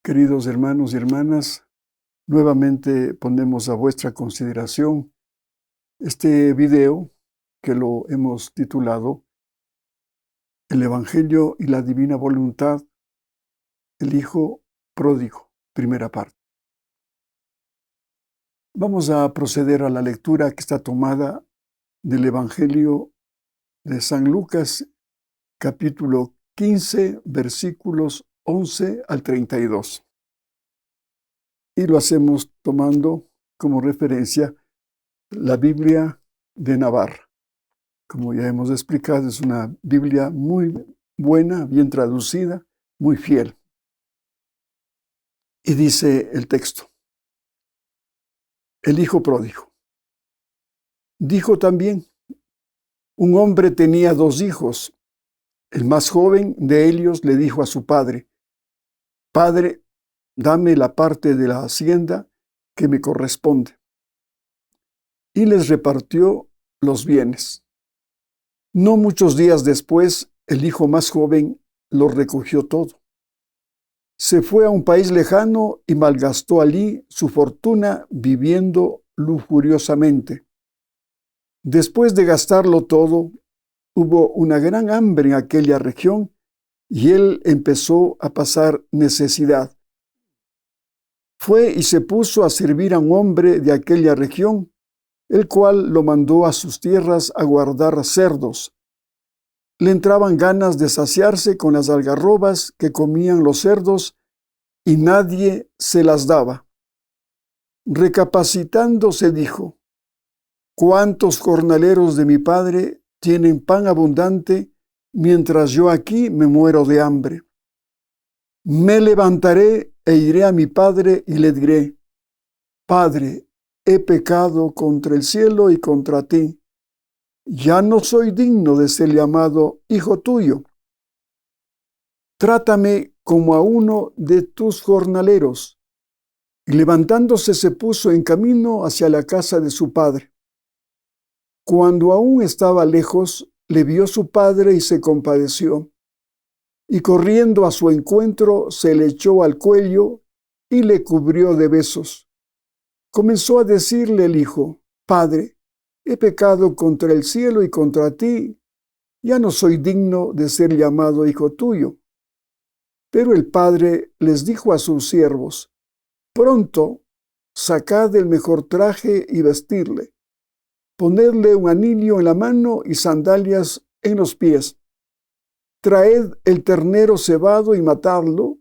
Queridos hermanos y hermanas, nuevamente ponemos a vuestra consideración este video que lo hemos titulado El Evangelio y la Divina Voluntad, el Hijo Pródigo, primera parte. Vamos a proceder a la lectura que está tomada del Evangelio de San Lucas, capítulo 15, versículos 11 al 32. Y lo hacemos tomando como referencia la Biblia de Navarra. Como ya hemos explicado, es una Biblia muy buena, bien traducida, muy fiel. Y dice el texto: el hijo pródigo. Dijo también: un hombre tenía 2 hijos. El más joven de ellos le dijo a su padre: Padre, dame la parte de la hacienda que me corresponde. Y les repartió los bienes. No muchos días después, el hijo más joven lo recogió todo. Se fue a un país lejano y malgastó allí su fortuna viviendo lujuriosamente. Después de gastarlo todo, hubo una gran hambre en aquella región y él empezó a pasar necesidad. Fue y se puso a servir a un hombre de aquella región, el cual lo mandó a sus tierras a guardar cerdos. Le entraban ganas de saciarse con las algarrobas que comían los cerdos y nadie se las daba. Recapacitando se dijo: ¿cuántos jornaleros de mi padre tienen pan abundante mientras yo aquí me muero de hambre? Me levantaré e iré a mi padre y le diré: Padre, he pecado contra el cielo y contra ti. Ya no soy digno de ser llamado hijo tuyo. Trátame como a uno de tus jornaleros. Y levantándose se puso en camino hacia la casa de su padre. Cuando aún estaba lejos, le vio su padre y se compadeció. Y corriendo a su encuentro, se le echó al cuello y le cubrió de besos. Comenzó a decirle el hijo: Padre, he pecado contra el cielo y contra ti, ya no soy digno de ser llamado hijo tuyo. Pero el padre les dijo a sus siervos: Pronto, sacad el mejor traje y vestidle, ponedle un anillo en la mano y sandalias en los pies. Traed el ternero cebado y matadlo,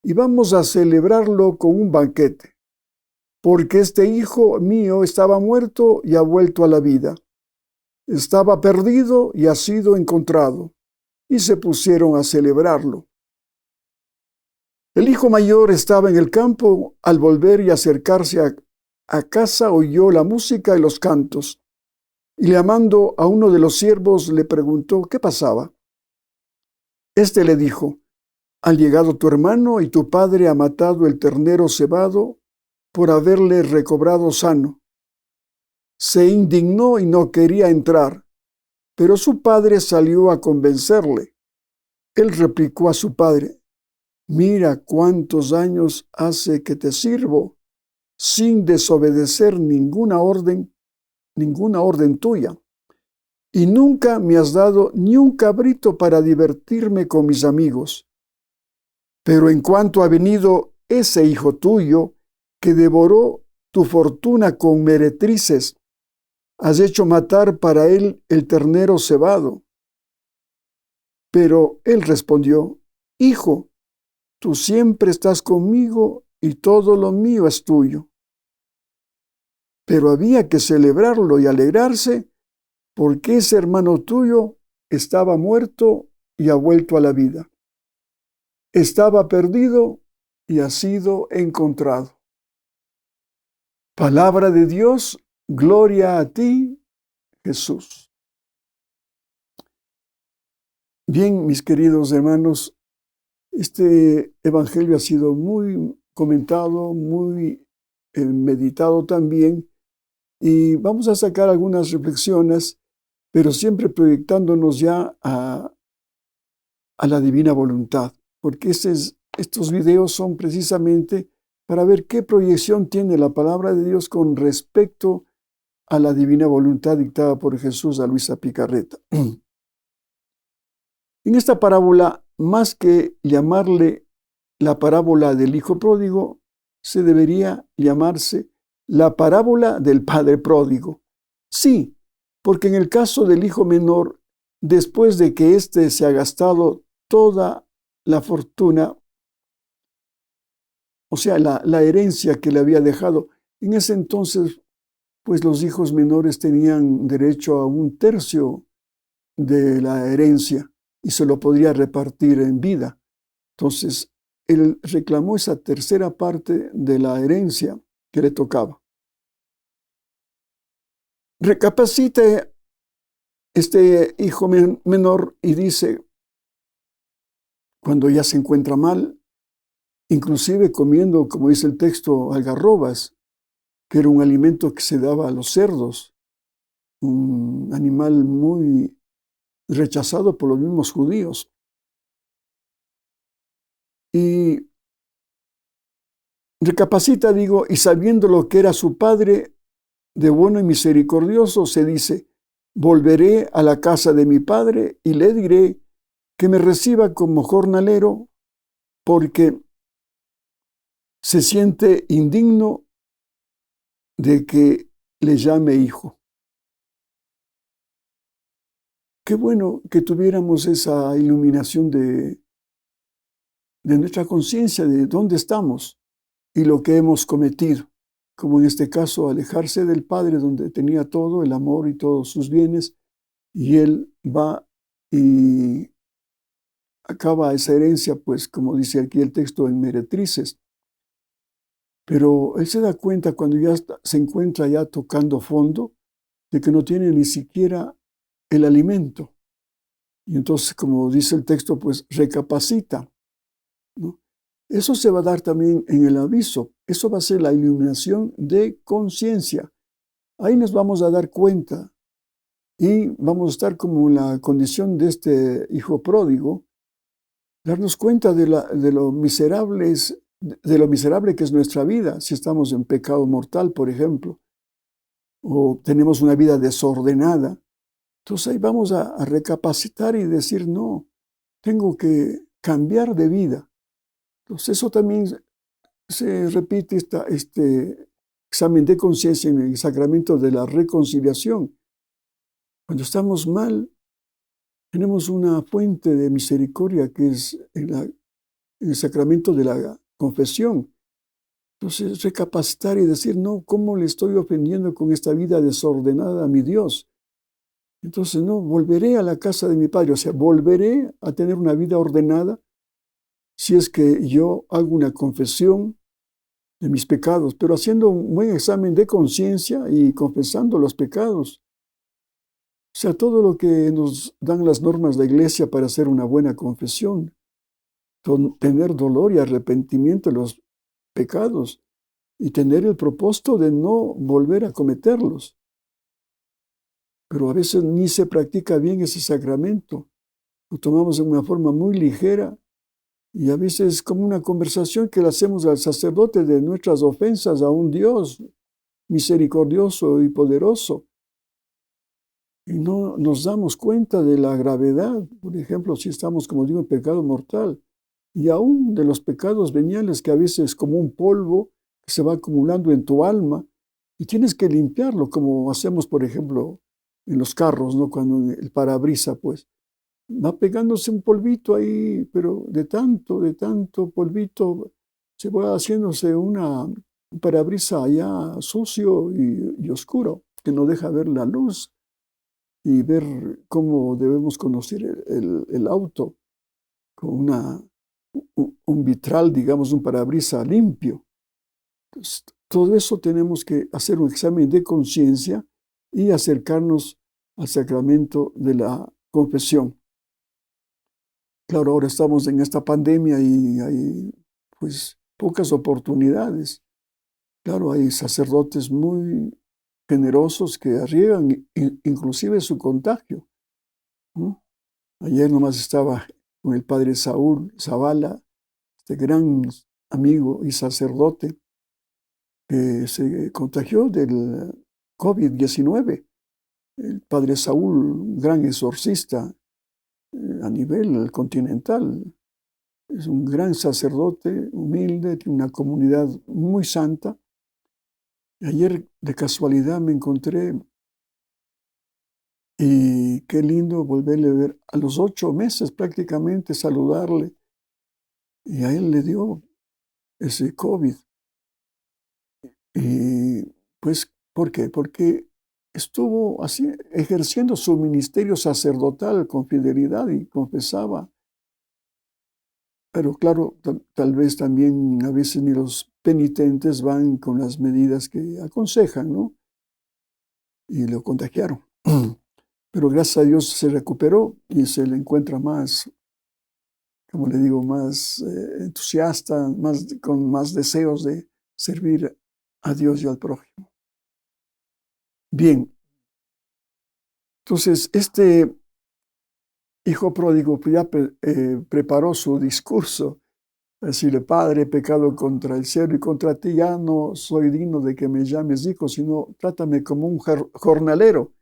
y vamos a celebrarlo con un banquete. Porque este hijo mío estaba muerto y ha vuelto a la vida. Estaba perdido y ha sido encontrado. Y se pusieron a celebrarlo. El hijo mayor estaba en el campo. Al volver y acercarse a casa, oyó la música y los cantos. Y llamando a uno de los siervos, le preguntó qué pasaba. Este le dijo: ha llegado tu hermano y tu padre ha matado el ternero cebado por haberle recobrado sano. Se indignó y no quería entrar, pero su padre salió a convencerle. Él replicó a su padre: mira cuántos años hace que te sirvo, sin desobedecer ninguna orden tuya, y nunca me has dado ni un cabrito para divertirme con mis amigos. Pero en cuanto ha venido ese hijo tuyo, que devoró tu fortuna con meretrices, has hecho matar para él el ternero cebado. Pero él respondió: Hijo, tú siempre estás conmigo y todo lo mío es tuyo. Pero había que celebrarlo y alegrarse, porque ese hermano tuyo estaba muerto y ha vuelto a la vida. Estaba perdido y ha sido encontrado. Palabra de Dios, gloria a ti, Jesús. Bien, mis queridos hermanos, este evangelio ha sido muy comentado, muy meditado también, y vamos a sacar algunas reflexiones, pero siempre proyectándonos ya a la divina voluntad, porque ese es estos videos son precisamente para ver qué proyección tiene la palabra de Dios con respecto a la divina voluntad dictada por Jesús a Luisa Picarreta. En esta parábola, más que llamarle la parábola del hijo pródigo, se debería llamarse la parábola del padre pródigo. Sí, porque en el caso del hijo menor, después de que éste se ha gastado toda la fortuna, o sea, la herencia que le había dejado, en ese entonces, pues los hijos menores tenían derecho a 1/3 de la herencia y se lo podría repartir en vida. Entonces, él reclamó esa tercera parte de la herencia que le tocaba. Recapacita este hijo menor y dice, cuando ya se encuentra mal, inclusive comiendo, como dice el texto, algarrobas, que era un alimento que se daba a los cerdos, un animal muy rechazado por los mismos judíos. Y recapacita, digo, y sabiendo lo que era su padre de bueno y misericordioso, se dice, volveré a la casa de mi padre y le diré que me reciba como jornalero porque se siente indigno de que le llame hijo. Qué bueno que tuviéramos esa iluminación de nuestra conciencia, de dónde estamos y lo que hemos cometido, como en este caso alejarse del Padre donde tenía todo, el amor y todos sus bienes, y él va y acaba esa herencia, pues como dice aquí el texto, en meretrices. Pero él se da cuenta cuando ya se encuentra ya tocando fondo de que no tiene ni siquiera el alimento. Y entonces, como dice el texto, pues recapacita, ¿no? Eso se va a dar también en el aviso. Eso va a ser la iluminación de conciencia. Ahí nos vamos a dar cuenta y vamos a estar como en la condición de este hijo pródigo, darnos cuenta de lo miserable que es nuestra vida, si estamos en pecado mortal, por ejemplo, o tenemos una vida desordenada. Entonces ahí vamos a recapacitar y decir, no, tengo que cambiar de vida. Entonces eso también se repite este examen de conciencia en el sacramento de la reconciliación. Cuando estamos mal, tenemos una fuente de misericordia que es en el sacramento de la confesión. Entonces, recapacitar y decir, no, ¿cómo le estoy ofendiendo con esta vida desordenada a mi Dios? Entonces, no, volveré a la casa de mi Padre, o sea, volveré a tener una vida ordenada si es que yo hago una confesión de mis pecados, pero haciendo un buen examen de conciencia y confesando los pecados. O sea, todo lo que nos dan las normas de la Iglesia para hacer una buena confesión, tener dolor y arrepentimiento de los pecados y tener el propósito de no volver a cometerlos. Pero a veces ni se practica bien ese sacramento. Lo tomamos de una forma muy ligera y a veces es como una conversación que le hacemos al sacerdote de nuestras ofensas a un Dios misericordioso y poderoso. Y no nos damos cuenta de la gravedad, por ejemplo, si estamos, como digo, en pecado mortal, y aún de los pecados veniales que a veces es como un polvo que se va acumulando en tu alma y tienes que limpiarlo, como hacemos, por ejemplo, en los carros, ¿no? Cuando el parabrisa, pues, va pegándose un polvito ahí, pero de tanto polvito, se va haciéndose un parabrisa allá sucio y oscuro, que no deja ver la luz y ver cómo debemos conocer el auto con un vitral, digamos, un parabrisas limpio. Entonces, todo eso tenemos que hacer un examen de conciencia y acercarnos al sacramento de la confesión. Claro, ahora estamos en esta pandemia y hay pues pocas oportunidades. Claro, hay sacerdotes muy generosos que arriesgan inclusive su contagio, ¿no? Ayer nomás estaba con el padre Saúl Zavala, este gran amigo y sacerdote que se contagió del COVID-19, el padre Saúl, un gran exorcista a nivel continental. Es un gran sacerdote, humilde, tiene una comunidad muy santa. Ayer de casualidad me encontré y qué lindo volverle a ver a los 8 meses prácticamente, saludarle. Y a él le dio ese COVID. Y pues, ¿por qué? Porque estuvo así, ejerciendo su ministerio sacerdotal con fidelidad y confesaba. Pero claro, tal vez también a veces ni los penitentes van con las medidas que aconsejan, ¿no? Y lo contagiaron. Pero gracias a Dios se recuperó y se le encuentra más, como le digo, más entusiasta, con más deseos de servir a Dios y al prójimo. Bien, entonces este hijo pródigo pues ya preparó su discurso. Decirle, Padre, he pecado contra el cielo y contra ti, ya no soy digno de que me llames hijo, sino trátame como un jornalero.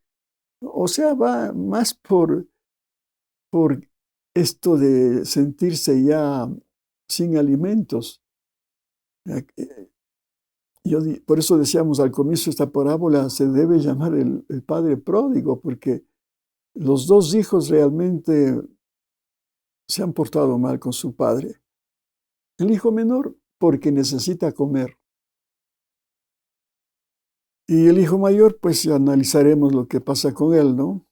O sea, va más por esto de sentirse ya sin alimentos. Por eso decíamos al comienzo de esta parábola, se debe llamar el padre pródigo, porque los dos hijos realmente se han portado mal con su padre. El hijo menor porque necesita comer. Y el hijo mayor, pues ya analizaremos lo que pasa con él, ¿no?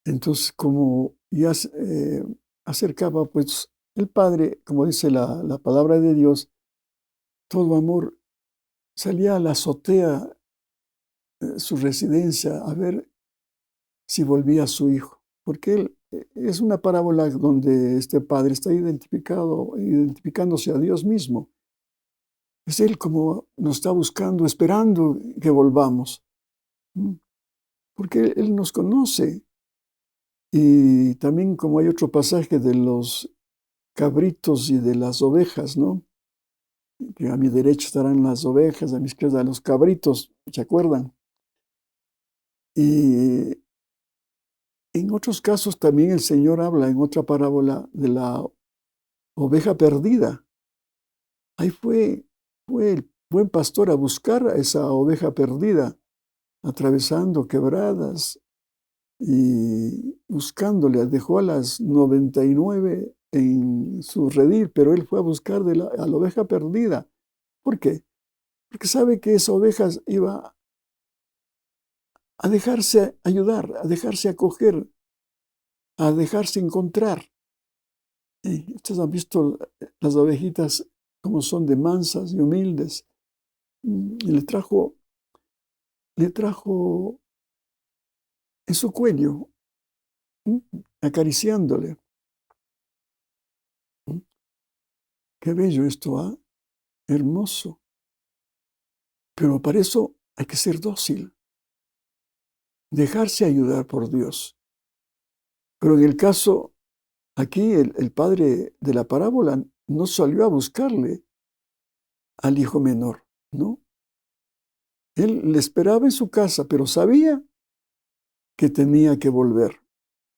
Entonces, como ya acercaba, pues el padre, como dice la palabra de Dios, todo amor, salía a la azotea, su residencia, a ver si volvía su hijo. Porque él, es una parábola donde este padre está identificándose a Dios mismo. Es Él como nos está buscando, esperando que volvamos. Porque Él nos conoce. Y también como hay otro pasaje de los cabritos y de las ovejas, ¿no? Que a mi derecha estarán las ovejas, a mi izquierda los cabritos, ¿se acuerdan? Y en otros casos también el Señor habla en otra parábola de la oveja perdida. Ahí fue el buen pastor a buscar a esa oveja perdida, atravesando quebradas y buscándole. Dejó a las 99 en su redil, pero él fue a buscar a la oveja perdida. ¿Por qué? Porque sabe que esa oveja iba a dejarse ayudar, a dejarse acoger, a dejarse encontrar. Y ustedes han visto las ovejitas como son de mansas y humildes. Y le trajo en su cuello, acariciándole. Qué bello esto, ¿ah? Hermoso. Pero para eso hay que ser dócil, dejarse ayudar por Dios. Pero en el caso, aquí el padre de la parábola no salió a buscarle al hijo menor, ¿no? Él le esperaba en su casa, pero sabía que tenía que volver.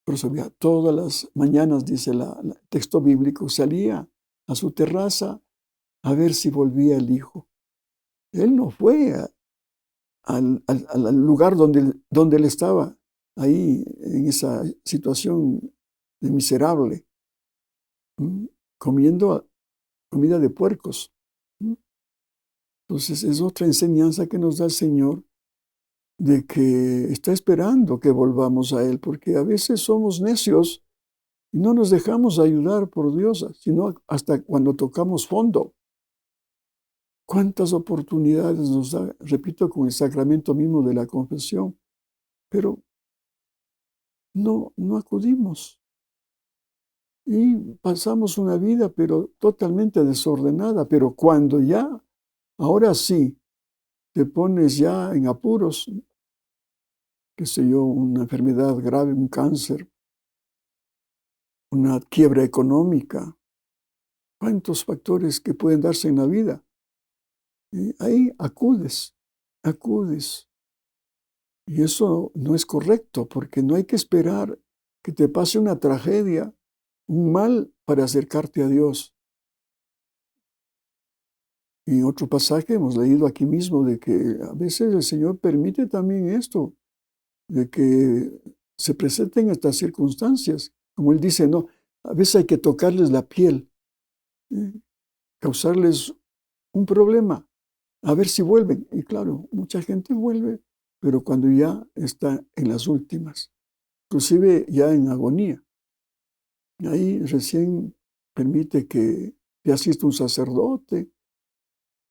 Pero sabía, todas las mañanas, dice el texto bíblico, salía a su terraza a ver si volvía el hijo. Él no fue al lugar donde él estaba, ahí en esa situación de miserable, comiendo comida de puercos. Entonces es otra enseñanza que nos da el Señor de que está esperando que volvamos a Él, porque a veces somos necios y no nos dejamos ayudar por Dios, sino hasta cuando tocamos fondo. ¿Cuántas oportunidades nos da, repito, con el sacramento mismo de la confesión? Pero no acudimos. Y pasamos una vida, pero totalmente desordenada. Pero cuando ya, ahora sí, te pones ya en apuros, qué sé yo, una enfermedad grave, un cáncer, una quiebra económica, cuántos factores que pueden darse en la vida. Y ahí acudes. Y eso no es correcto, porque no hay que esperar que te pase una tragedia, un mal, para acercarte a Dios. Y otro pasaje hemos leído aquí mismo de que a veces el Señor permite también esto, de que se presenten estas circunstancias. Como Él dice, no, a veces hay que tocarles la piel, ¿eh? Causarles un problema, a ver si vuelven. Y claro, mucha gente vuelve, pero cuando ya está en las últimas, inclusive ya en agonía. Ahí recién permite que te asista un sacerdote,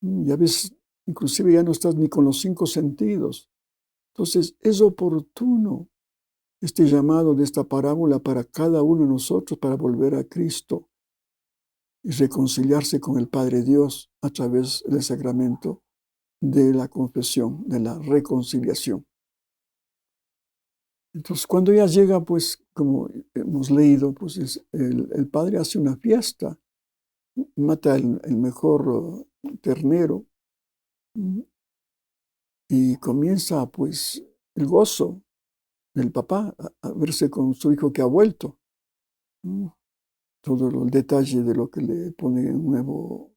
y a veces inclusive ya no estás ni con los 5 sentidos. Entonces es oportuno este llamado de esta parábola para cada uno de nosotros para volver a Cristo y reconciliarse con el Padre Dios a través del sacramento de la confesión, de la reconciliación. Entonces, cuando ya llega, pues, como hemos leído, pues el Padre hace una fiesta, mata el mejor ternero, y comienza, pues, el gozo del papá a verse con su hijo que ha vuelto. Todo el detalle de lo que le pone un nuevo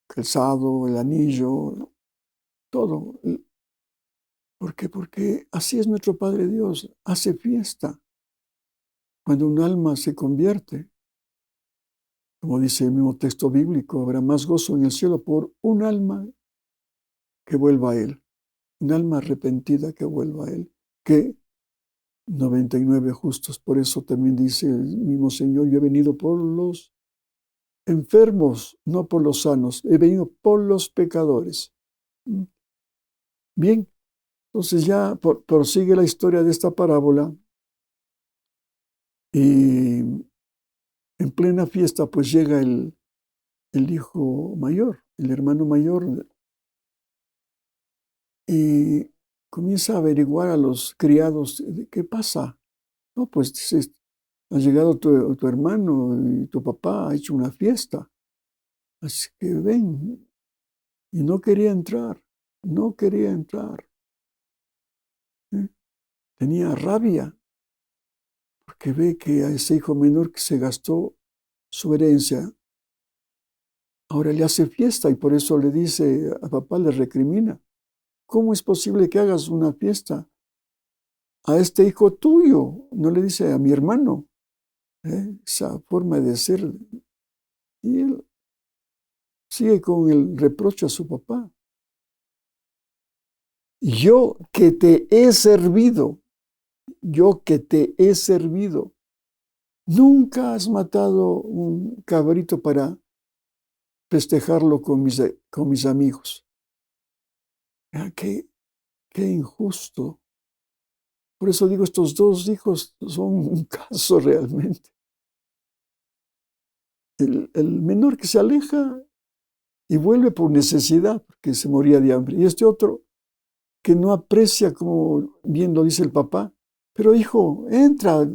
calzado, el anillo, todo. ¿Por qué? Porque así es nuestro Padre Dios, hace fiesta cuando un alma se convierte. Como dice el mismo texto bíblico, habrá más gozo en el cielo por un alma que vuelva a Él, un alma arrepentida que vuelva a Él, que 99 justos. Por eso también dice el mismo Señor, yo he venido por los enfermos, no por los sanos, he venido por los pecadores. Bien, entonces ya prosigue la historia de esta parábola y en plena fiesta pues llega el hijo mayor, el hermano mayor, y comienza a averiguar a los criados, ¿qué pasa? No, pues dice, ha llegado tu hermano y tu papá ha hecho una fiesta, así que ven. Y no quería entrar, ¿eh? Tenía rabia, porque ve que a ese hijo menor que se gastó su herencia, ahora le hace fiesta y por eso le dice a papá, le recrimina. ¿Cómo es posible que hagas una fiesta a este hijo tuyo? No le dice a mi hermano, esa forma de ser. Y él sigue con el reproche a su papá. Yo que te he servido, nunca has matado un cabrito para festejarlo con mis amigos. Qué injusto. Por eso digo, estos dos hijos son un caso realmente. El menor que se aleja y vuelve por necesidad, porque se moría de hambre. Y este otro que no aprecia, como bien lo dice el papá, pero hijo, entra,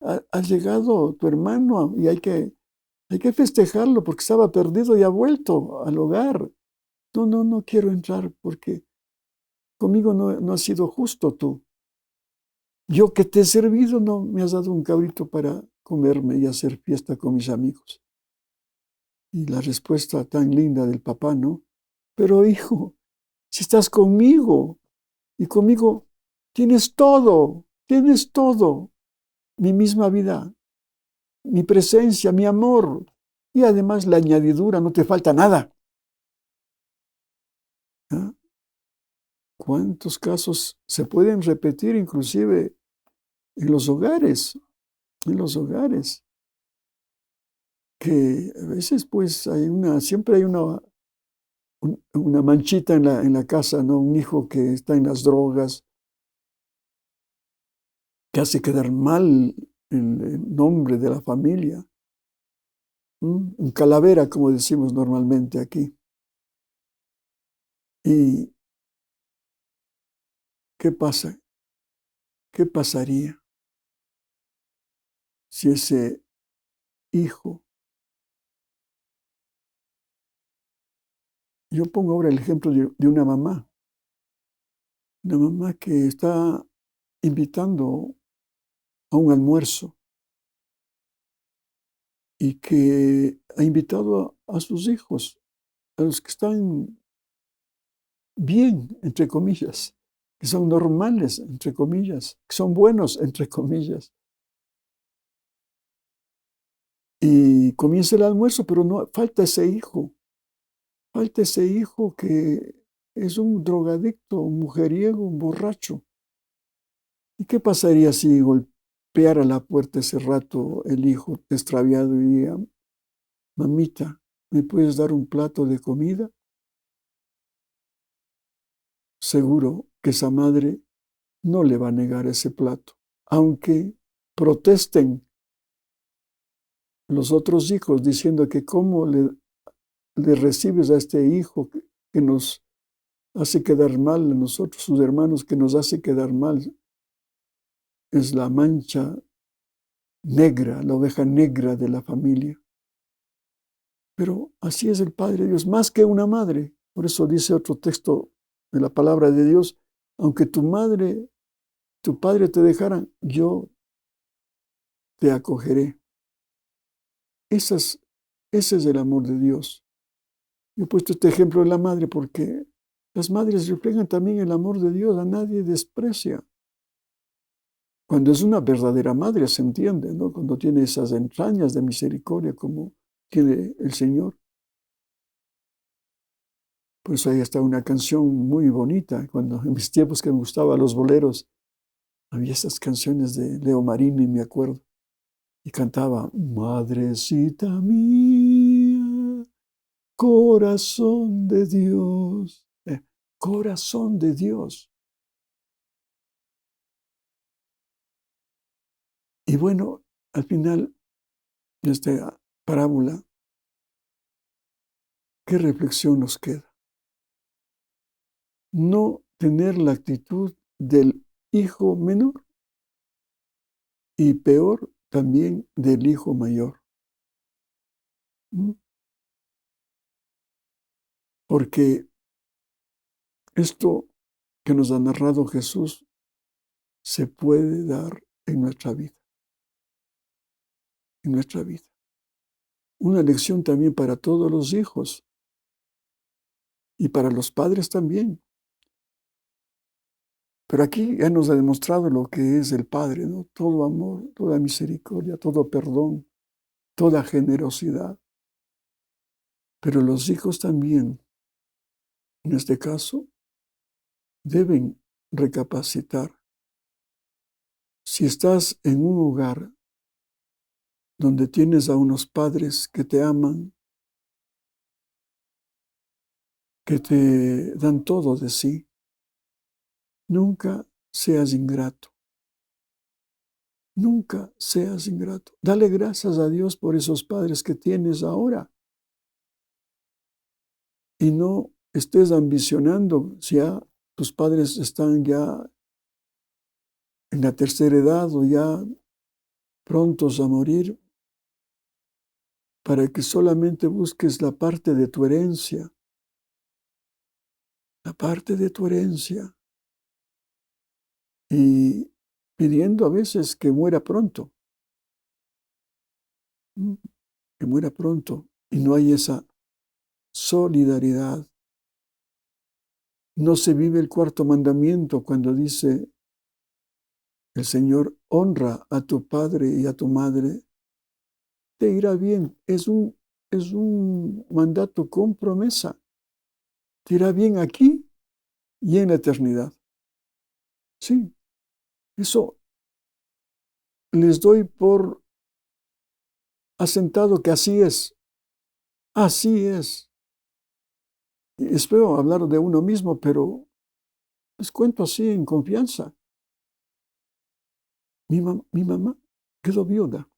ha llegado tu hermano y hay que festejarlo porque estaba perdido y ha vuelto al hogar. No quiero entrar porque conmigo no has sido justo tú. Yo que te he servido no me has dado un cabrito para comerme y hacer fiesta con mis amigos. Y la respuesta tan linda del papá, ¿no? Pero hijo, si estás conmigo y conmigo tienes todo, mi misma vida, mi presencia, mi amor y además la añadidura, no te falta nada. ¿Ah? ¿Cuántos casos se pueden repetir inclusive en los hogares? Que a veces pues siempre hay una manchita en la casa, ¿no? Un hijo que está en las drogas, que hace quedar mal el nombre de la familia. Un calavera, como decimos normalmente aquí. ¿Y qué pasa? ¿Qué pasaría si ese hijo Yo pongo ahora el ejemplo de una mamá que está invitando a un almuerzo y que ha invitado a sus hijos, a los que están bien, entre comillas, que son normales, entre comillas, que son buenos, entre comillas. Y comienza el almuerzo, pero no falta ese hijo que es un drogadicto, un mujeriego, un borracho. ¿Y qué pasaría si golpeara la puerta ese rato el hijo extraviado y diga, mamita, ¿me puedes dar un plato de comida? Seguro que esa madre no le va a negar ese plato, aunque protesten los otros hijos diciendo que cómo le recibes a este hijo que nos hace quedar mal a nosotros, sus hermanos, que nos hace quedar mal. Es la mancha negra, la oveja negra de la familia. Pero así es el Padre Dios, más que una madre. Por eso dice otro texto de la palabra de Dios, aunque tu madre, tu padre te dejaran, yo te acogeré. Ese es el amor de Dios. Yo he puesto este ejemplo de la madre porque las madres reflejan también el amor de Dios, a nadie desprecia. Cuando es una verdadera madre, se entiende, ¿no? Cuando tiene esas entrañas de misericordia como tiene el Señor. Por eso ahí está una canción muy bonita. Cuando en mis tiempos que me gustaban los boleros, había esas canciones de Leo Marini, me acuerdo. Y cantaba, Madrecita mía, corazón de Dios. Corazón de Dios. Y bueno, al final de esta parábola, ¿qué reflexión nos queda? No tener la actitud del hijo menor y peor también del hijo mayor. ¿Mm? Porque esto que nos ha narrado Jesús se puede dar en nuestra vida, en nuestra vida. Una lección también para todos los hijos y para los padres también. Pero aquí ya nos ha demostrado lo que es el Padre, ¿no? Todo amor, toda misericordia, todo perdón, toda generosidad. Pero los hijos también, en este caso, deben recapacitar. Si estás en un hogar donde tienes a unos padres que te aman, que te dan todo de sí, nunca seas ingrato. Nunca seas ingrato. Dale gracias a Dios por esos padres que tienes ahora. Y no estés ambicionando si ya tus padres están ya en la tercera edad o ya prontos a morir, para que solamente busques la parte de tu herencia, la parte de tu herencia, y pidiendo a veces que muera pronto, que muera pronto, y no hay esa solidaridad. No se vive el cuarto mandamiento cuando dice el Señor, honra a tu padre y a tu madre, te irá bien. Es un mandato con promesa. Te irá bien aquí y en la eternidad. Sí, eso les doy por asentado que así es. Así es. Y espero hablar de uno mismo, pero les cuento así en confianza. Mi mamá quedó viuda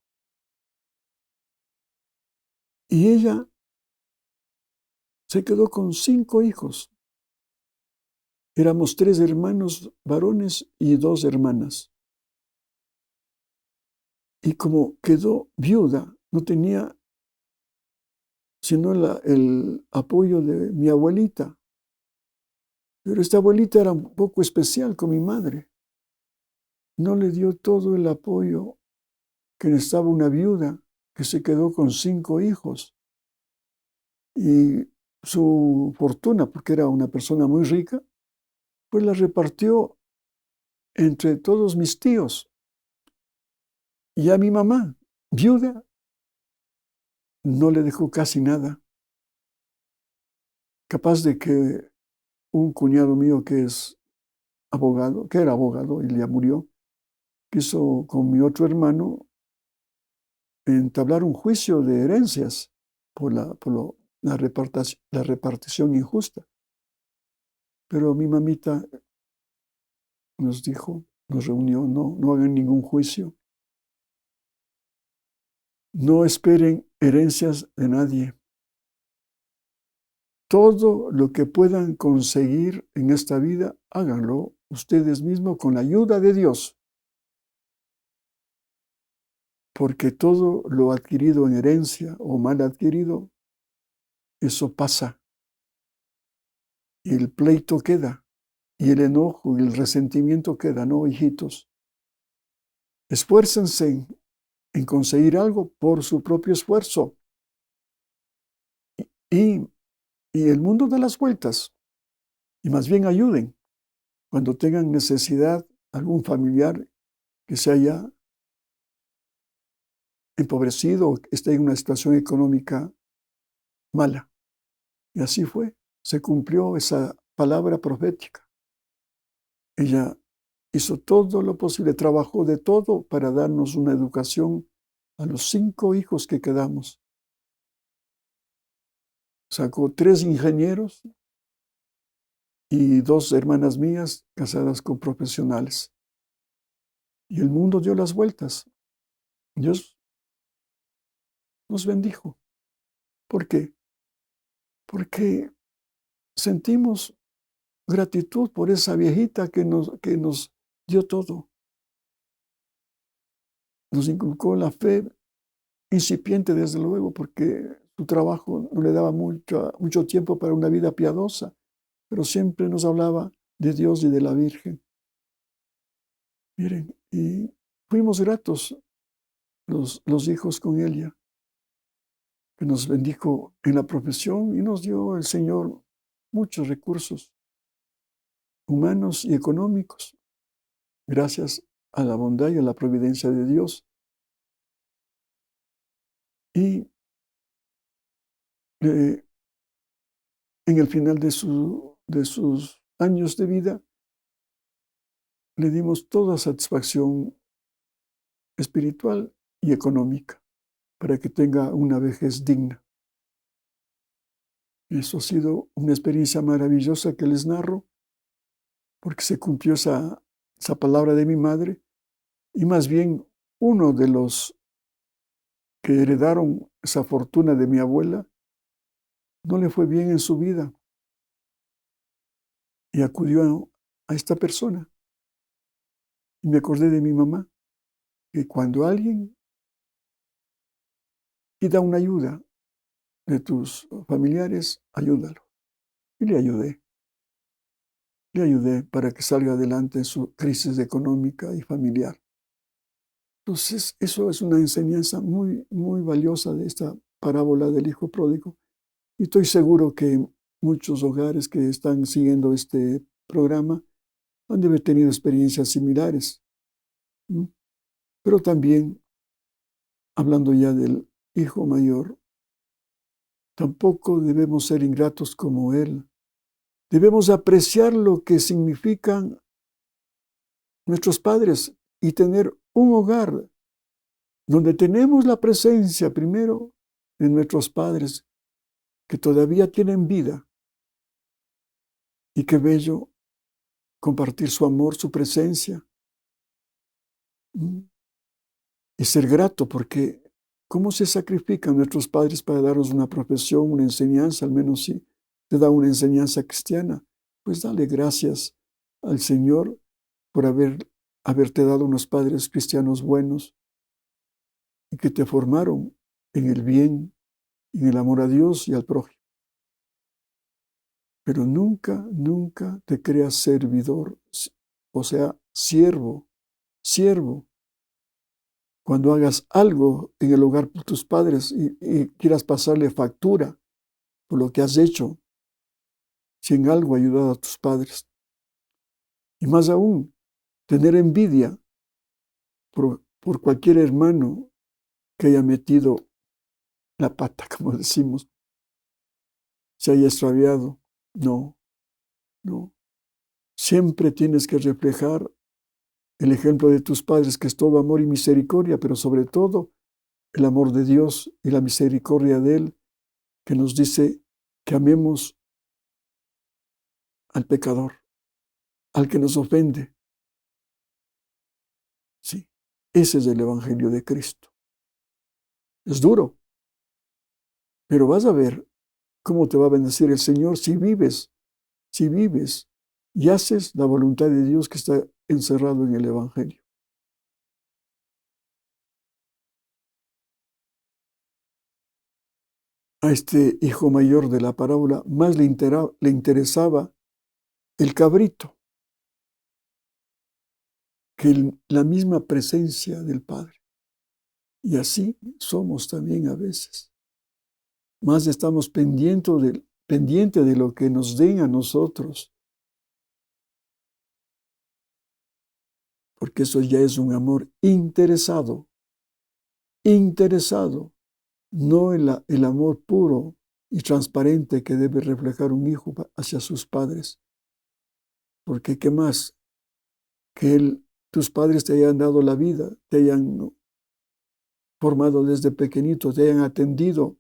y ella se quedó con 5 hijos. Éramos 3 hermanos varones y 2 hermanas. Y como quedó viuda, no tenía sino el apoyo de mi abuelita. Pero esta abuelita era un poco especial con mi madre. No le dio todo el apoyo que necesitaba una viuda que se quedó con 5 hijos. Y su fortuna, porque era una persona muy rica, pues la repartió entre todos mis tíos. Y a mi mamá, viuda, no le dejó casi nada. Capaz de que un cuñado mío que es abogado, que era abogado y ya murió, quiso con mi otro hermano entablar un juicio de herencias por la repartición injusta. Pero mi mamita nos dijo, nos reunió, no hagan ningún juicio. No esperen herencias de nadie. Todo lo que puedan conseguir en esta vida, háganlo ustedes mismos con la ayuda de Dios. Porque todo lo adquirido en herencia o mal adquirido, eso pasa. Y el pleito queda, y el enojo y el resentimiento queda, ¿no, hijitos? Esfuércense en conseguir algo por su propio esfuerzo. Y el mundo da las vueltas. Y más bien ayuden cuando tengan necesidad, algún familiar que se haya empobrecido o esté en una situación económica mala. Y así fue. Se cumplió esa palabra profética. Ella hizo todo lo posible, trabajó de todo para darnos una educación a los 5 hijos que quedamos. Sacó 3 ingenieros y 2 hermanas mías casadas con profesionales. Y el mundo dio las vueltas. Dios nos bendijo. ¿Por qué? Porque sentimos gratitud por esa viejita que nos dio todo. Nos inculcó la fe incipiente, desde luego, porque su trabajo no le daba mucho tiempo para una vida piadosa, pero siempre nos hablaba de Dios y de la Virgen. Miren, y fuimos gratos los hijos con ella, que nos bendijo en la profesión y nos dio el Señor muchos recursos humanos y económicos, gracias a la bondad y a la providencia de Dios. Y en el final de sus años de vida, le dimos toda satisfacción espiritual y económica para que tenga una vejez digna. Eso ha sido una experiencia maravillosa que les narro, porque se cumplió esa palabra de mi madre, y más bien uno de los que heredaron esa fortuna de mi abuela no le fue bien en su vida y acudió a esta persona. Y me acordé de mi mamá, que cuando alguien pida una ayuda de tus familiares, ayúdalo. Y le ayudé. Le ayudé para que salga adelante en su crisis económica y familiar. Entonces, eso es una enseñanza muy, muy valiosa de esta parábola del hijo pródigo. Y estoy seguro que muchos hogares que están siguiendo este programa han de haber tenido experiencias similares. Pero también, hablando ya del hijo mayor, tampoco debemos ser ingratos como él. Debemos apreciar lo que significan nuestros padres y tener un hogar donde tenemos la presencia primero de nuestros padres que todavía tienen vida. Y qué bello compartir su amor, su presencia. Y ser grato, porque ¿cómo se sacrifican nuestros padres para darnos una profesión, una enseñanza? Al menos si te da una enseñanza cristiana, pues dale gracias al Señor por haberte dado unos padres cristianos buenos y que te formaron en el bien en el amor a Dios y al prójimo. Pero nunca, nunca te creas servidor, o sea, siervo. Cuando hagas algo en el hogar por tus padres y quieras pasarle factura por lo que has hecho, si en algo has ayudado a tus padres. Y más aún, tener envidia por cualquier hermano que haya metido la pata, como decimos, se haya extraviado. No. Siempre tienes que reflejar el ejemplo de tus padres, que es todo amor y misericordia, pero sobre todo el amor de Dios y la misericordia de Él, que nos dice que amemos al pecador, al que nos ofende. Sí, ese es el Evangelio de Cristo. Es duro, pero vas a ver cómo te va a bendecir el Señor si vives y haces la voluntad de Dios que está encerrado en el Evangelio. A este hijo mayor de la parábola más le interesaba el cabrito que la misma presencia del Padre. Y así somos también a veces. Más estamos pendientes de lo que nos den a nosotros, porque eso ya es un amor interesado, no el amor puro y transparente que debe reflejar un hijo hacia sus padres. Porque ¿qué más? Que tus padres te hayan dado la vida, te hayan formado desde pequeñito, te hayan atendido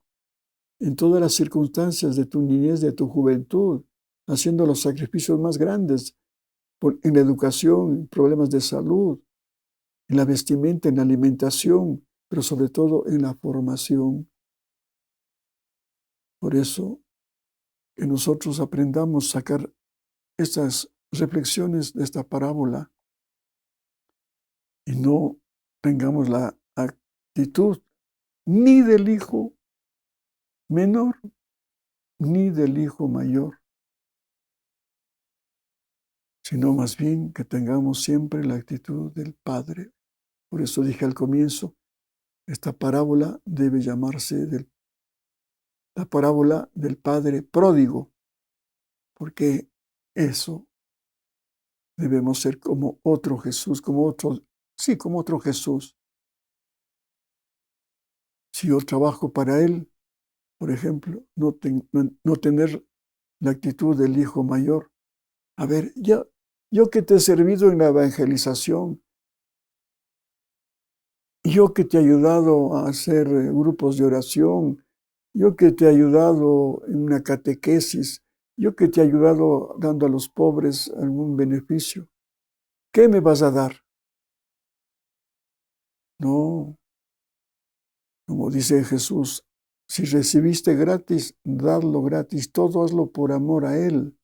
en todas las circunstancias de tu niñez, de tu juventud, haciendo los sacrificios más grandes en la educación, en problemas de salud, en la vestimenta, en la alimentación, pero sobre todo en la formación. Por eso que nosotros aprendamos a sacar estas reflexiones de esta parábola y no tengamos la actitud ni del hijo menor ni del hijo mayor, sino más bien que tengamos siempre la actitud del Padre. Por eso dije al comienzo, esta parábola debe llamarse la parábola del Padre pródigo, porque eso debemos ser como otro Jesús, como otro Jesús. Si yo trabajo para Él, por ejemplo, no tener la actitud del hijo mayor. A ver, yo que te he servido en la evangelización, yo que te he ayudado a hacer grupos de oración, yo que te he ayudado en una catequesis, yo que te he ayudado dando a los pobres algún beneficio, ¿qué me vas a dar? No, como dice Jesús, si recibiste gratis, dadlo gratis, todo hazlo por amor a Él,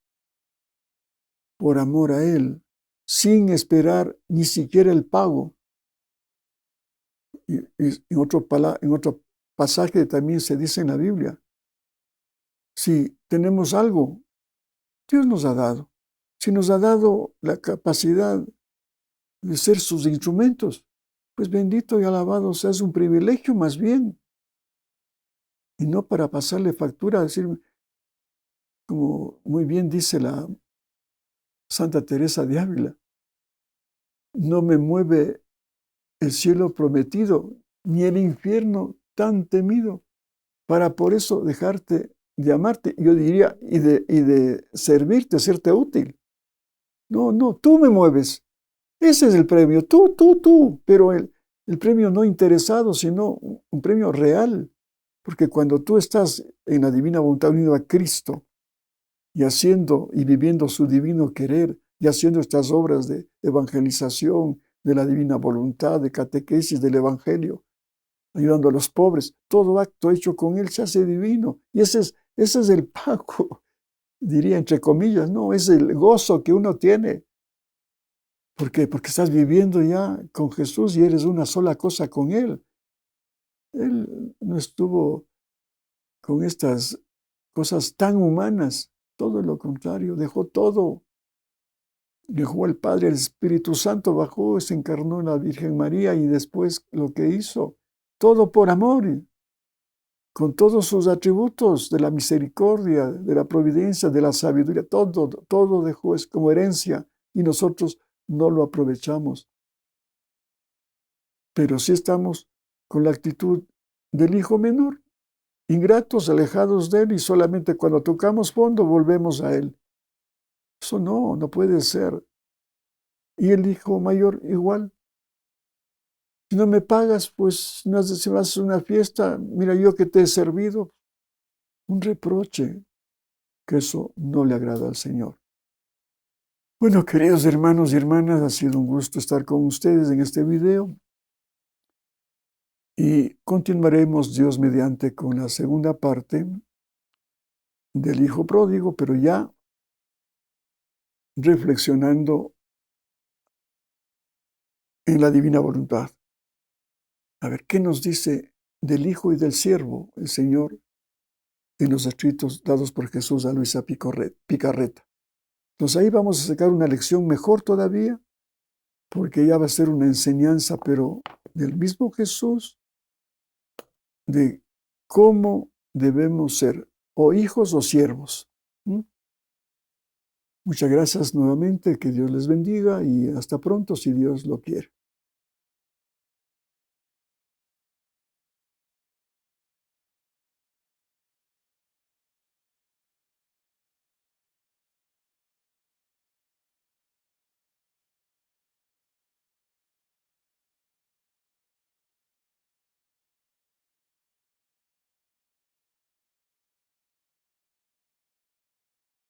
sin esperar ni siquiera el pago. Y en otro pasaje también se dice en la Biblia, si tenemos algo, Dios nos ha dado. Si nos ha dado la capacidad de ser sus instrumentos, pues bendito y alabado sea, es un privilegio más bien. Y no para pasarle factura, decir, como muy bien dice la Santa Teresa de Ávila, no me mueve el cielo prometido, ni el infierno tan temido, para por eso dejarte de amarte, yo diría, y de servirte, serte útil. No, tú me mueves. Ese es el premio, tú, pero el premio no interesado, sino un premio real, porque cuando tú estás en la divina voluntad unido a Cristo y haciendo y viviendo su divino querer y haciendo estas obras de evangelización, de la divina voluntad, de catequesis del Evangelio, ayudando a los pobres, todo acto hecho con Él se hace divino, y ese es el pago, diría entre comillas, no, es el gozo que uno tiene. ¿Por qué? Porque estás viviendo ya con Jesús y eres una sola cosa con Él. Él no estuvo con estas cosas tan humanas. Todo lo contrario, dejó todo. Dejó al Padre, el Espíritu Santo bajó, se encarnó en la Virgen María y después lo que hizo, todo por amor, con todos sus atributos de la misericordia, de la providencia, de la sabiduría, todo dejó, es como herencia y nosotros no lo aprovechamos. Pero sí estamos con la actitud del hijo menor, ingratos, alejados de él y solamente cuando tocamos fondo volvemos a él. Eso no puede ser. Y el hijo mayor igual. Si no me pagas, pues si me haces una fiesta, mira yo que te he servido. Un reproche, que eso no le agrada al Señor. Bueno, queridos hermanos y hermanas, ha sido un gusto estar con ustedes en este video. Y continuaremos, Dios mediante, con la segunda parte del hijo pródigo, pero ya reflexionando en la divina voluntad. A ver, ¿qué nos dice del hijo y del siervo el Señor en los escritos dados por Jesús a Luisa Picarreta? Entonces ahí vamos a sacar una lección mejor todavía, porque ya va a ser una enseñanza, pero del mismo Jesús, de cómo debemos ser, o hijos o siervos. Muchas gracias nuevamente, que Dios les bendiga y hasta pronto si Dios lo quiere.